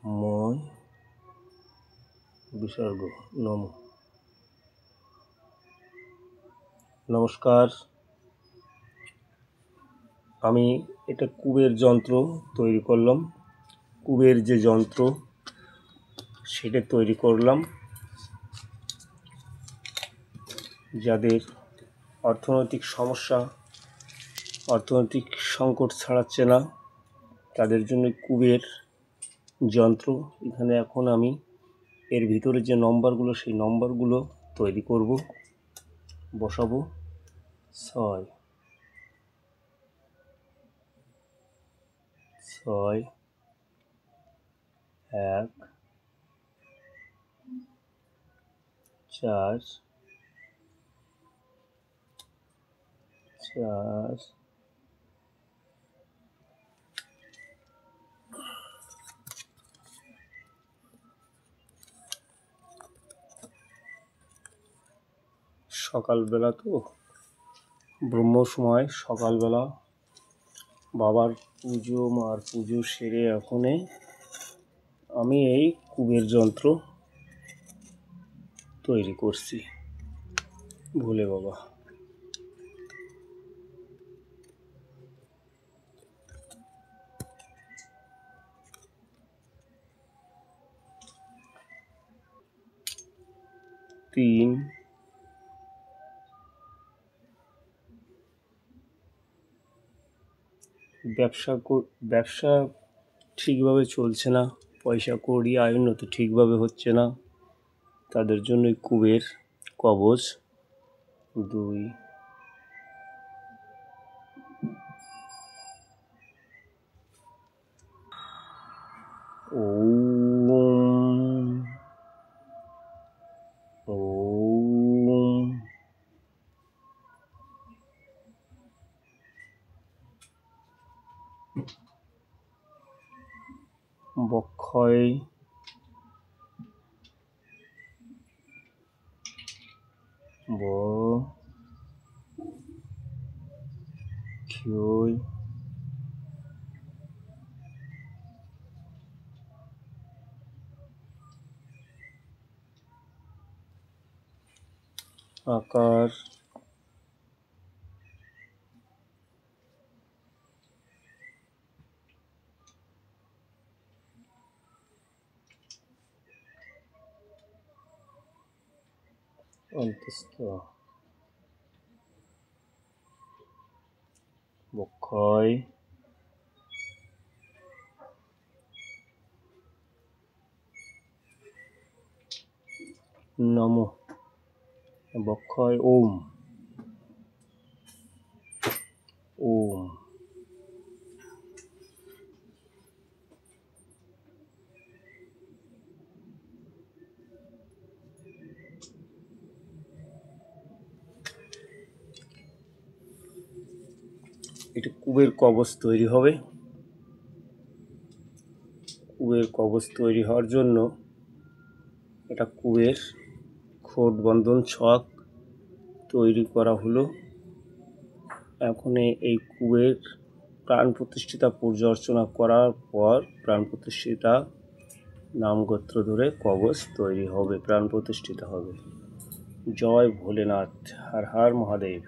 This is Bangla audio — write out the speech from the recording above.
মই বিসর্গ নম। নমস্কার, আমি এটা কুবের যন্ত্র তৈরি করলাম। কুবের যে যন্ত্র সেটা তৈরি করলাম যাদের অর্থনৈতিক সমস্যা, অর্থনৈতিক সংকট ছাড়াচ্ছে না, তাদের জন্য কুবের যন্ত্র। এখানে এখন আমি এর ভিতরে যে নম্বরগুলো, সেই নম্বরগুলো তৈরি করব, বসাবো। 6 6 1 4 4 সকালবেলা তো ব্রহ্ম সময়, সকালবেলা বাবার পুজো, মার পুজো সেরে এখনে আমি এই কুবের যন্ত্র তৈরি করছি। ভোলে বাবা, তিন ব্যবসা ঠিকভাবে চলছে না, পয়সা কড়ি আয় উন্নতি ঠিকভাবে হচ্ছে না, তাদের জন্য কুবের কবচ। 2 ওম ওম বক্ষয় ক্ষয় আকার অন্তস্থ বক্ষয় নম। বক্ষয় ওম ওম। এটা কুবের কবচ তৈরি হবে। কুবের কবচ তৈরি হওয়ার জন্য এটা কুবের খোট বন্ধন ছক তৈরি করা হলো। এখন এই কুবের প্রাণ প্রতিষ্ঠিতা পূজা অর্চনা করার পর প্রাণ প্রতিষ্ঠিতা নামগোত্র ধরে কবচ তৈরি হবে, প্রাণ প্রতিষ্ঠিত হবে। জয় ভোলেনাথ, হর হর মহাদেব।